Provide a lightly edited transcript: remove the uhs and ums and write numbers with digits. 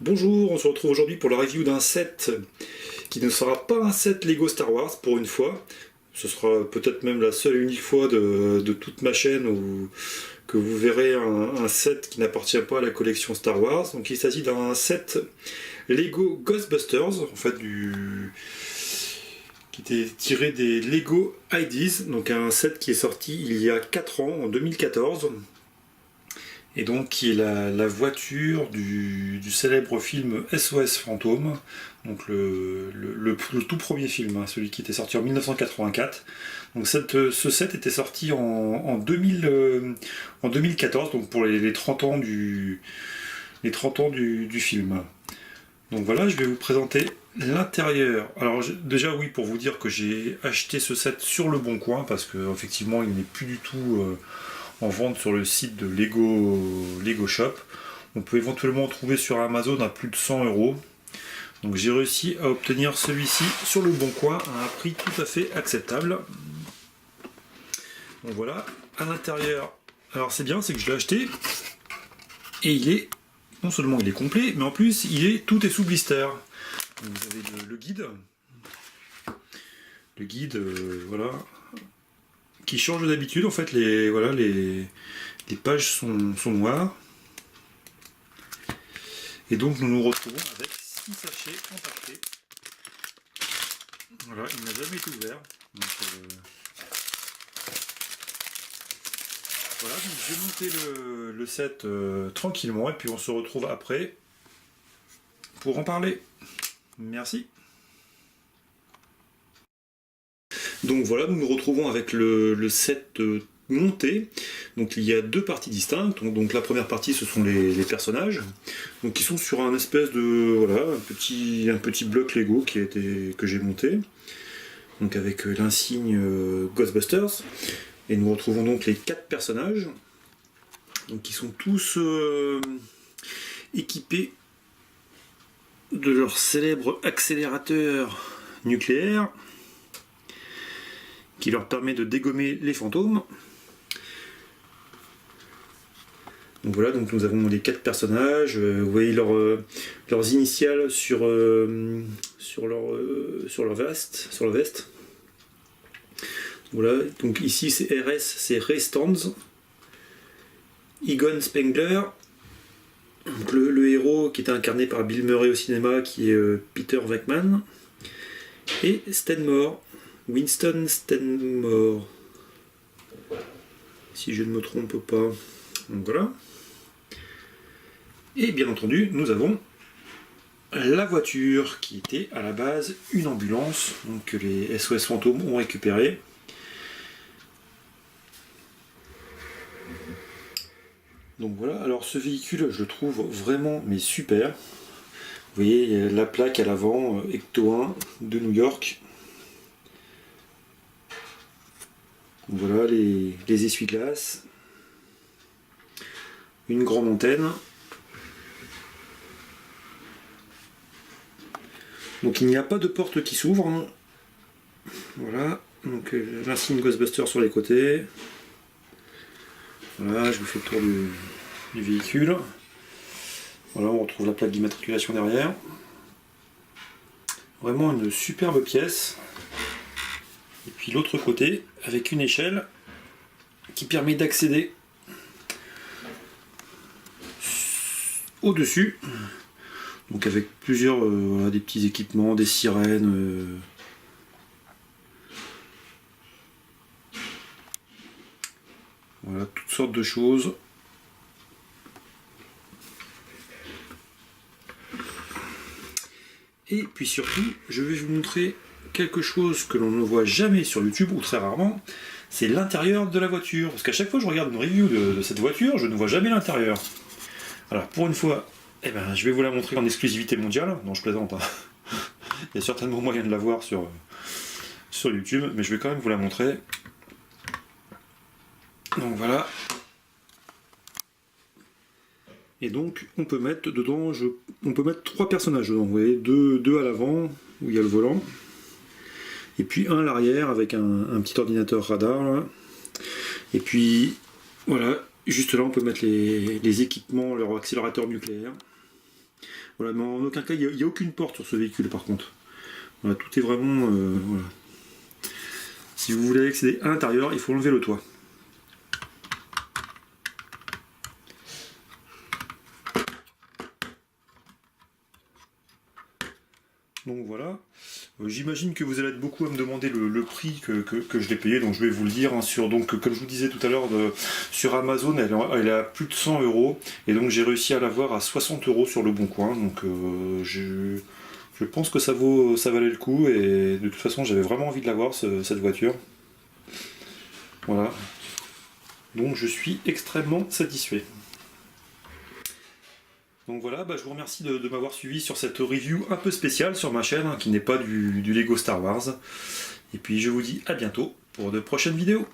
Bonjour, on se retrouve aujourd'hui pour la review d'un set qui ne sera pas un set Lego Star Wars pour une fois. Ce sera peut-être même la seule et unique fois de toute ma chaîne que vous verrez un set qui n'appartient pas à la collection Star Wars. Donc il s'agit d'un set Lego Ghostbusters, en fait qui était tiré des Lego Ideas, donc un set qui est sorti il y a 4 ans, en 2014. Et donc qui est la voiture du célèbre film SOS Fantôme, donc le tout premier film, hein, celui qui était sorti en 1984. Donc ce set était sorti en 2014, donc pour les 30 ans les 30 ans du film. Donc voilà, je vais vous présenter l'intérieur. Alors déjà oui, pour vous dire que j'ai acheté ce set sur le Bon Coin, parce que effectivement il n'est plus du tout en vente sur le site de Lego Shop. On peut éventuellement en trouver sur Amazon à plus de 100 €. Donc j'ai réussi à obtenir celui-ci sur le Bon Coin à un prix tout à fait acceptable. Donc voilà, à l'intérieur, alors c'est bien, c'est que je l'ai acheté et il est, non seulement il est complet, mais en plus tout est sous blister. Donc vous avez le guide. Le guide, voilà, qui change d'habitude. En fait, les pages sont noires. Et donc nous nous retrouvons avec 6 sachets empaquetés. Voilà, il n'a jamais été ouvert. Donc, voilà, donc je vais monter le set tranquillement et puis on se retrouve après pour en parler. Merci. Donc voilà, nous nous retrouvons avec le set monté. Donc il y a deux parties distinctes. Donc la première partie, ce sont les personnages, donc qui sont sur un espèce de voilà un petit bloc Lego que j'ai monté. Donc avec l'insigne Ghostbusters. Et nous retrouvons donc les 4 personnages, donc qui sont tous équipés de leur célèbre accélérateur nucléaire, qui leur permet de dégommer les fantômes. Donc voilà, donc nous avons les 4 personnages. Vous voyez leurs initiales sur leur veste. Voilà, donc ici c'est RS, c'est Ray Stantz. Egon Spengler, donc le héros qui est incarné par Bill Murray au cinéma, qui est Peter Venkman. Et Stanmore, Winston Stanmore, si je ne me trompe pas. Donc voilà. Et bien entendu, nous avons la voiture qui était à la base une ambulance, donc que les SOS Fantômes ont récupéré. Donc voilà, alors ce véhicule, je le trouve vraiment mais super. Vous voyez, il y a la plaque à l'avant, Ecto 1 de New York. Donc voilà les essuie-glaces. Une grande antenne. Donc il n'y a pas de porte qui s'ouvre. Hein. Voilà, donc l'insigne Ghostbuster sur les côtés. Voilà, je vous fais le tour du véhicule. Voilà, on retrouve la plaque d'immatriculation derrière. Vraiment une superbe pièce. Et puis l'autre côté, avec une échelle qui permet d'accéder au-dessus. Donc avec plusieurs voilà, des petits équipements, des sirènes. Voilà, toutes sortes de choses. Et puis surtout, je vais vous montrer quelque chose que l'on ne voit jamais sur YouTube, ou très rarement, c'est l'intérieur de la voiture. Parce qu'à chaque fois que je regarde une review de cette voiture, je ne vois jamais l'intérieur. Alors pour une fois, eh ben, je vais vous la montrer en exclusivité mondiale. Non, je plaisante. Hein. Il y a certainement moyen de la voir sur YouTube, mais je vais quand même vous la montrer. Donc voilà. Et donc on peut mettre dedans, on peut mettre 3 personnages dedans. Vous voyez, deux à l'avant où il y a le volant, et puis un à l'arrière avec un petit ordinateur radar. Là. Et puis voilà, juste là on peut mettre les équipements, leur accélérateur nucléaire. Voilà, mais en aucun cas, il n'y a aucune porte sur ce véhicule par contre. Voilà, tout est vraiment... voilà. Si vous voulez accéder à l'intérieur, il faut enlever le toit. Donc voilà, j'imagine que vous allez être beaucoup à me demander le prix que je l'ai payé, donc je vais vous le dire. Hein, donc, comme je vous disais tout à l'heure, sur Amazon, elle est à plus de 100 euros, et donc j'ai réussi à l'avoir à 60 euros sur le bon coin. Donc je pense que ça valait le coup, et de toute façon j'avais vraiment envie de l'avoir, cette voiture. Voilà, donc je suis extrêmement satisfait. Donc voilà, je vous remercie de m'avoir suivi sur cette review un peu spéciale sur ma chaîne, hein, qui n'est pas du Lego Star Wars. Et puis je vous dis à bientôt pour de prochaines vidéos.